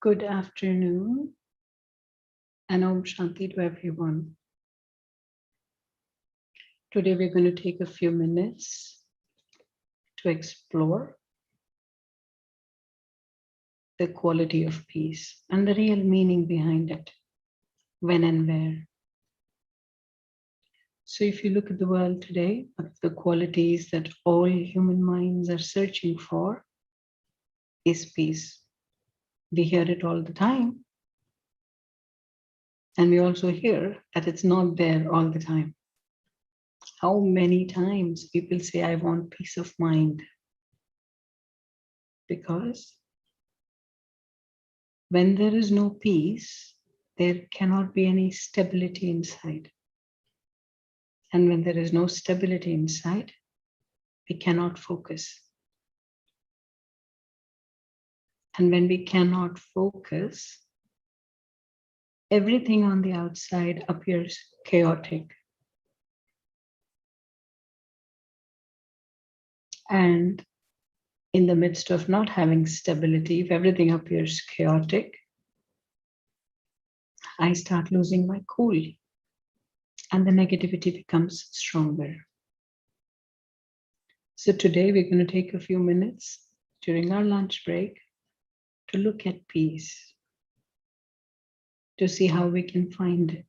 Good afternoon and Om Shanti to everyone. Today we're going to take a few minutes to explore the quality of peace and the real meaning behind it, when and where. So if you look at the world today, one of the qualities that all human minds are searching for is peace. We hear it all the time. And we also hear that it's not there all the time. How many times people say, I want peace of mind? Because when there is no peace, there cannot be any stability inside. And when there is no stability inside, we cannot focus. And when we cannot focus, everything on the outside appears chaotic. And in the midst of not having stability, if everything appears chaotic, I start losing my cool and the negativity becomes stronger. So today we're going to take a few minutes during our lunch break to look at peace, to see how we can find it.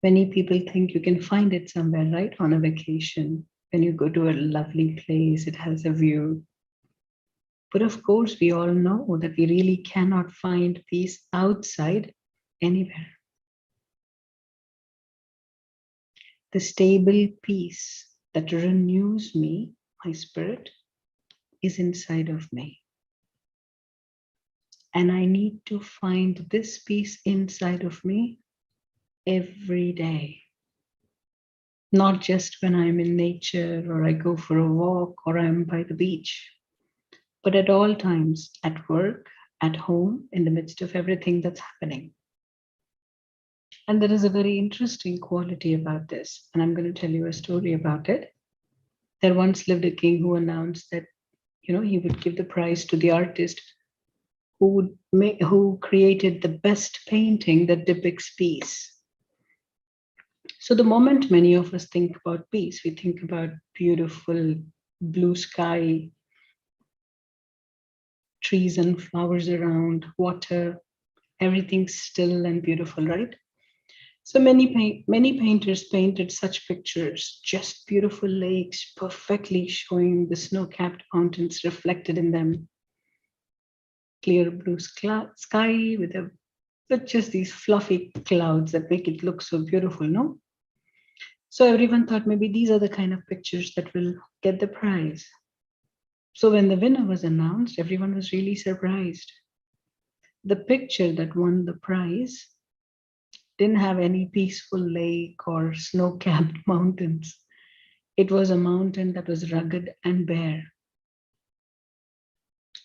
Many people think you can find it somewhere, right? On a vacation. When you go to a lovely place, it has a view. But of course, we all know that we really cannot find peace outside anywhere. The stable peace that renews me, my spirit, is inside of me. And I need to find this peace inside of me every day. Not just when I'm in nature or I go for a walk or I'm by the beach, but at all times, at work, at home, in the midst of everything that's happening. And there is a very interesting quality about this. And I'm going to tell you a story about it. There once lived a king who announced that, he would give the prize to the artist who created the best painting that depicts peace. So the moment many of us think about peace, we think about beautiful blue sky, trees and flowers around, water, everything still and beautiful, right? So many painters painted such pictures, just beautiful lakes, perfectly showing the snow-capped mountains reflected in them. Clear blue sky with just these fluffy clouds that make it look so beautiful, no? So everyone thought maybe these are the kind of pictures that will get the prize. So when the winner was announced, everyone was really surprised. The picture that won the prize didn't have any peaceful lake or snow-capped mountains. It was a mountain that was rugged and bare.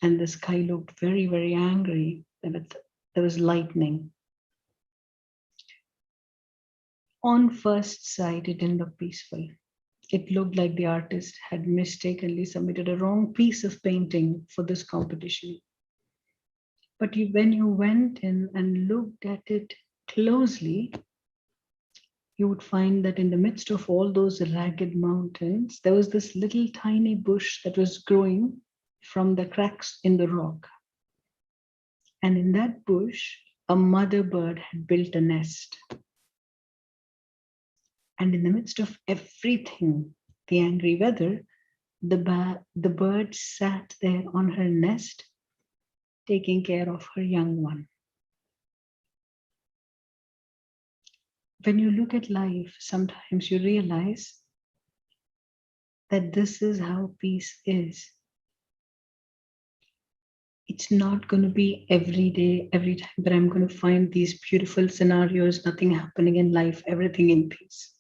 And the sky looked very, very angry. There was lightning. On first sight, it didn't look peaceful. It looked like the artist had mistakenly submitted a wrong piece of painting for this competition. But when you went in and looked at it closely, you would find that in the midst of all those ragged mountains, there was this little tiny bush that was growing from the cracks in the rock. And in that bush, a mother bird had built a nest. And in the midst of everything, the angry weather, the bird sat there on her nest, taking care of her young one. When you look at life, sometimes you realize that this is how peace is. It's not going to be every day, every time that I'm going to find these beautiful scenarios, nothing happening in life, everything in peace.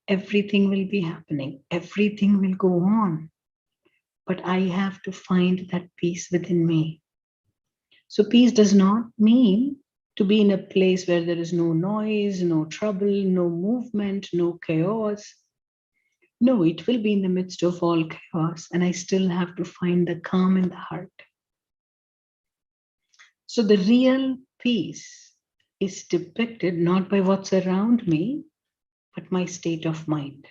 Everything will be happening. Everything will go on. But I have to find that peace within me. So peace does not mean to be in a place where there is no noise, no trouble, no movement, no chaos. No, it will be in the midst of all chaos, and I still have to find the calm in the heart. So the real peace is depicted not by what's around me, but my state of mind.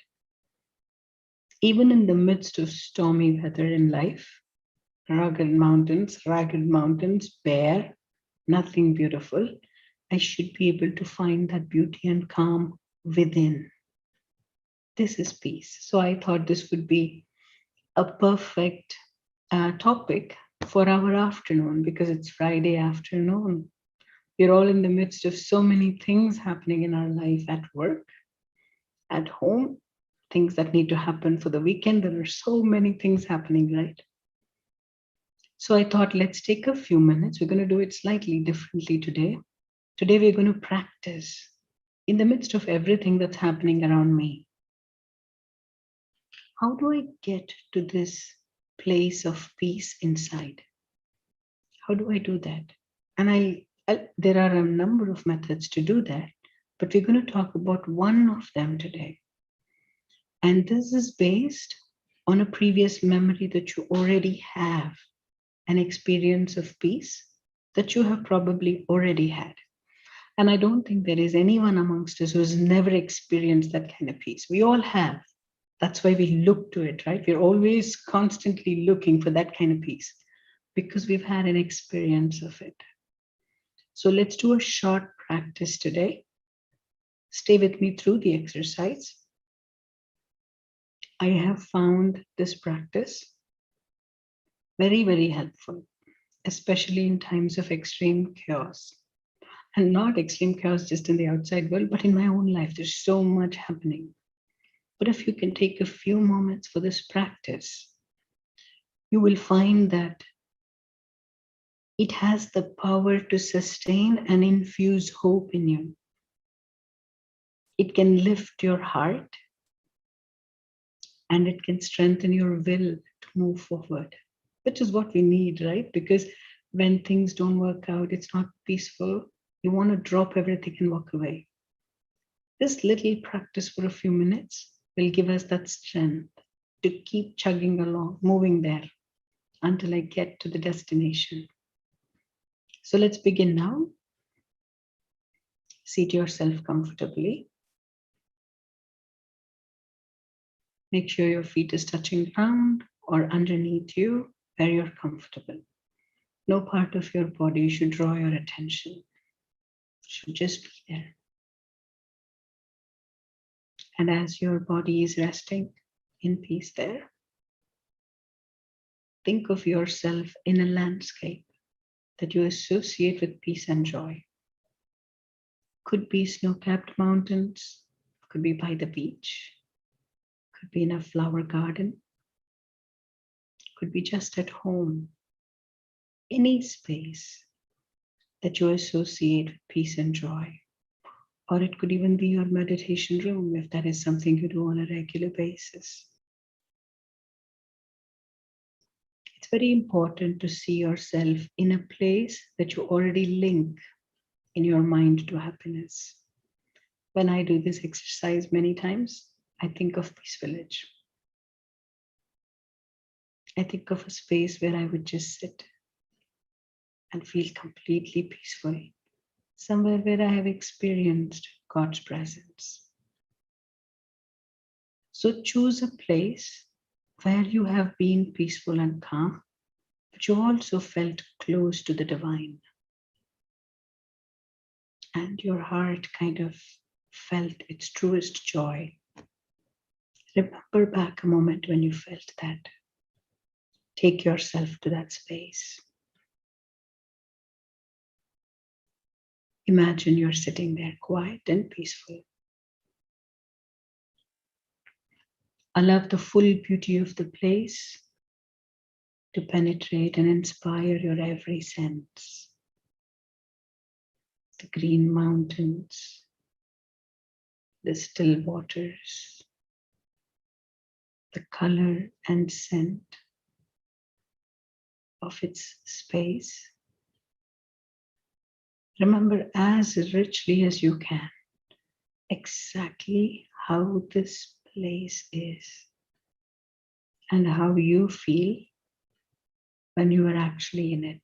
Even in the midst of stormy weather in life, ragged mountains, bare, nothing beautiful, I should be able to find that beauty and calm within. This is peace. So I thought this would be a perfect topic for our afternoon because it's Friday afternoon. We're all in the midst of so many things happening in our life at work, at home, things that need to happen for the weekend. There are so many things happening, right? So I thought, let's take a few minutes. We're going to do it slightly differently today. Today, we're going to practice in the midst of everything that's happening around me. How do I get to this place of peace inside? How do I do that? And there are a number of methods to do that, but we're going to talk about one of them today. And this is based on a previous memory that you already have, an experience of peace that you have probably already had. And I don't think there is anyone amongst us who has never experienced that kind of peace. We all have. That's why we look to it, right? We're always constantly looking for that kind of peace because we've had an experience of it. So let's do a short practice today. Stay with me through the exercise. I have found this practice very, very helpful, especially in times of extreme chaos. And not extreme chaos just in the outside world, but in my own life. There's so much happening. But if you can take a few moments for this practice, you will find that it has the power to sustain and infuse hope in you. It can lift your heart and it can strengthen your will to move forward, which is what we need, right? Because when things don't work out, it's not peaceful. You want to drop everything and walk away. This little practice for a few minutes will give us that strength to keep chugging along, moving there until I get to the destination. So let's begin now. Seat yourself comfortably. Make sure your feet is touching ground or underneath you where you're comfortable. No part of your body should draw your attention. It should just be there. And as your body is resting in peace there, think of yourself in a landscape that you associate with peace and joy. Could be snow-capped mountains, could be by the beach, could be in a flower garden, could be just at home. Any space that you associate with peace and joy. Or it could even be your meditation room if that is something you do on a regular basis. It's very important to see yourself in a place that you already link in your mind to happiness. When I do this exercise many times, I think of Peace Village. I think of a space where I would just sit and feel completely peaceful. Somewhere where I have experienced God's presence. So choose a place where you have been peaceful and calm, but you also felt close to the divine. And your heart kind of felt its truest joy. Remember back a moment when you felt that. Take yourself to that space. Imagine you're sitting there quiet and peaceful. Allow the full beauty of the place to penetrate and inspire your every sense. The green mountains, the still waters, the color and scent of its space. Remember as richly as you can exactly how this place is and how you feel when you are actually in it.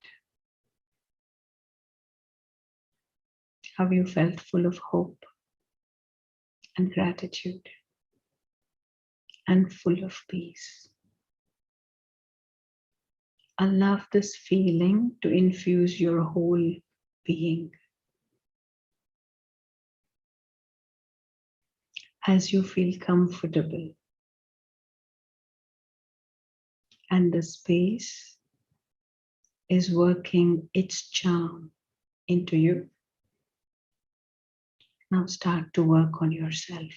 Have you felt full of hope and gratitude and full of peace? Allow this feeling to infuse your whole being. As you feel comfortable and the space is working its charm into you, now start to work on yourself.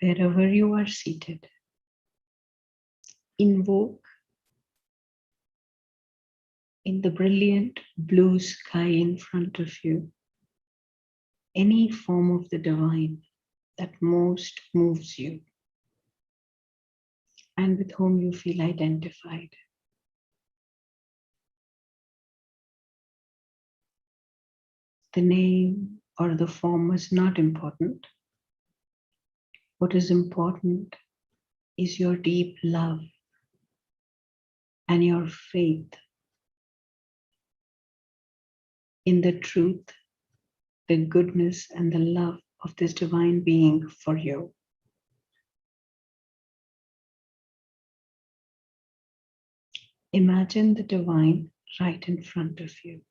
Wherever you are seated, invoke in the brilliant blue sky in front of you any form of the divine that most moves you and with whom you feel identified. The name or the form is not important. What is important is your deep love and your faith in the truth, the goodness, and the love of this divine being for you. Imagine the divine right in front of you.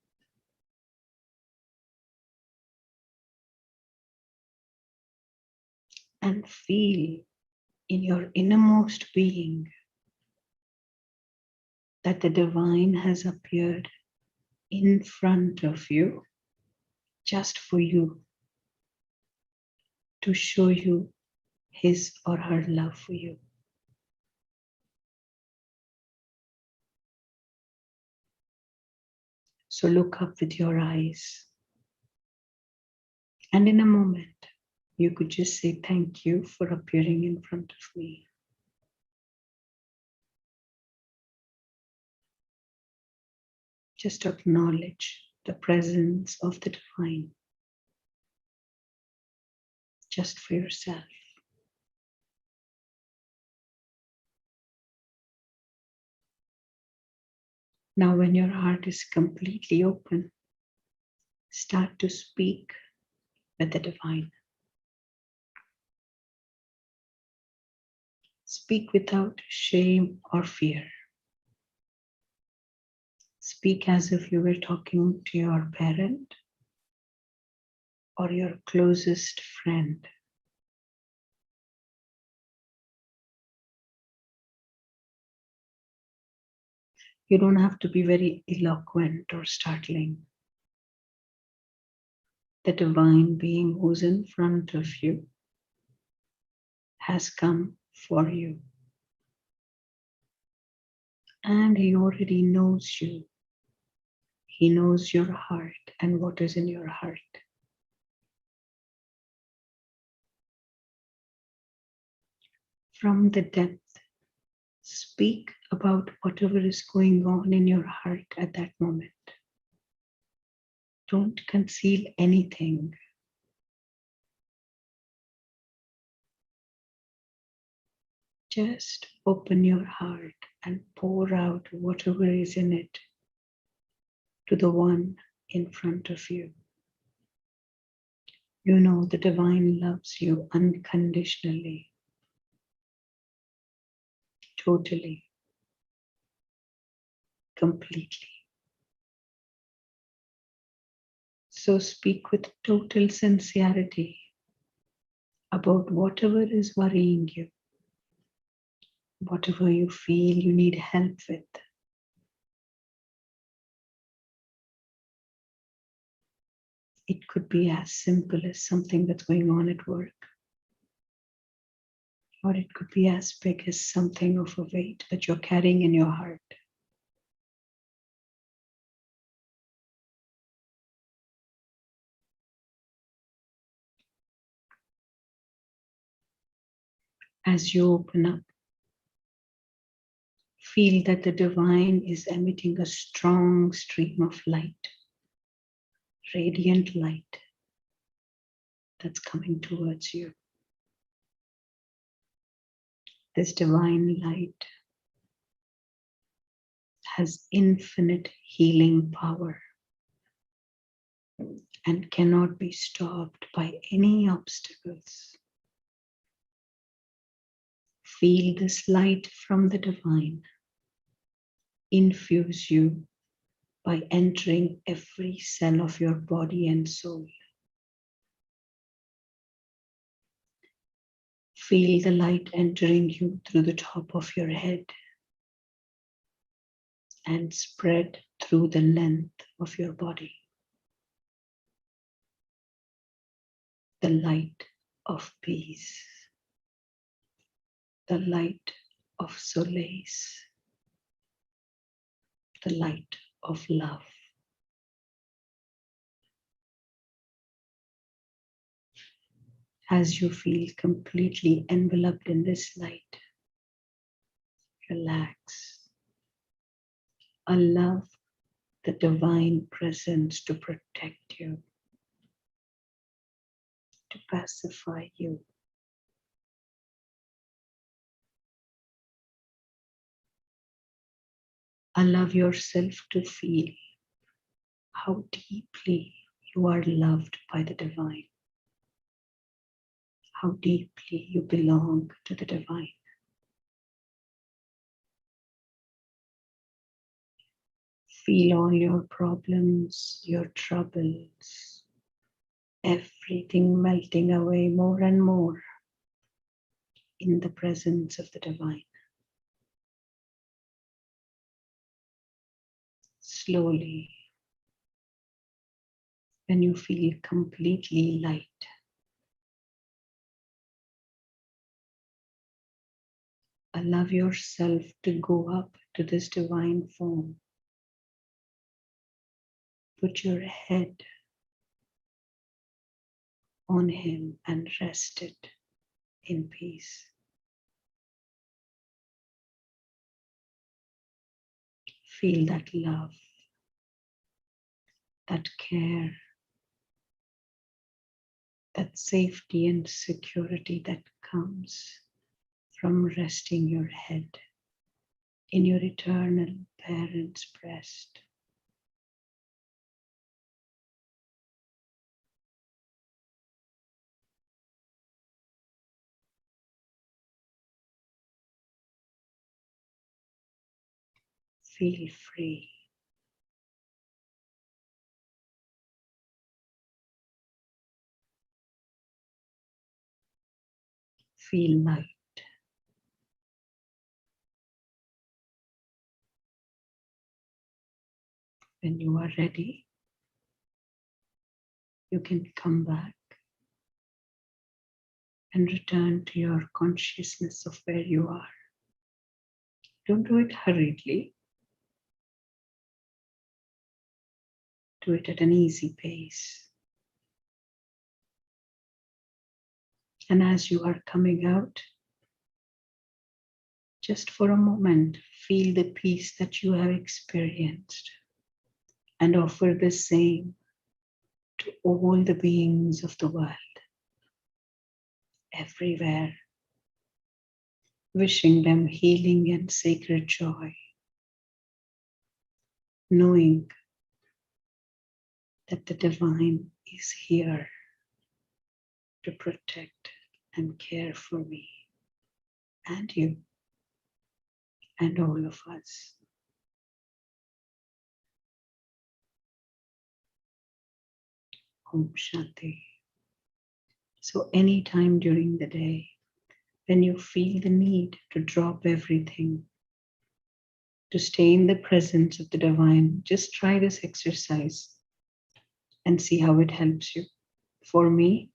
And feel in your innermost being that the divine has appeared in front of you just for you, to show you his or her love for you. So look up with your eyes, and in a moment you could just say thank you for appearing in front of me. Just acknowledge the presence of the divine just for yourself. Now, when your heart is completely open, start to speak with the divine. Speak without shame or fear. Speak as if you were talking to your parent or your closest friend. You don't have to be very eloquent or startling. The divine being who's in front of you has come for you. And he already knows you. He knows your heart and what is in your heart. From the depth, speak about whatever is going on in your heart at that moment. Don't conceal anything. Just open your heart and pour out whatever is in it to the one in front of you. You know the divine loves you unconditionally, totally, completely. So speak with total sincerity about whatever is worrying you, whatever you feel you need help with. It could be as simple as something that's going on at work, or it could be as big as something of a weight that you're carrying in your heart. As you open up, feel that the divine is emitting a strong stream of light, radiant light that's coming towards you. This divine light has infinite healing power and cannot be stopped by any obstacles. Feel this light from the divine infuse you by entering every cell of your body and soul. Feel the light entering you through the top of your head and spread through the length of your body. The light of peace, the light of solace, the light of love. As you feel completely enveloped in this light, relax. Allow the divine presence to protect you, to pacify you. Allow yourself to feel how deeply you are loved by the divine, how deeply you belong to the divine. Feel all your problems, your troubles, everything melting away more and more in the presence of the divine. Slowly, when you feel completely light, allow yourself to go up to this divine form. Put your head on him and rest it in peace. Feel that love, that care, that safety and security that comes from resting your head in your eternal parent's breast. Feel free. Feel light. When you are ready, you can come back and return to your consciousness of where you are. Don't do it hurriedly. Do it at an easy pace. And as you are coming out, just for a moment, feel the peace that you have experienced and offer the same to all the beings of the world, everywhere, wishing them healing and sacred joy, knowing that the divine is here to protect and care for me and you and all of us. Om Shanti. So anytime during the day, when you feel the need to drop everything, to stay in the presence of the divine, just try this exercise and see how it helps you. For me,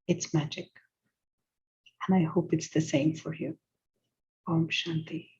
it's magic. And I hope it's the same for you. Om Shanti.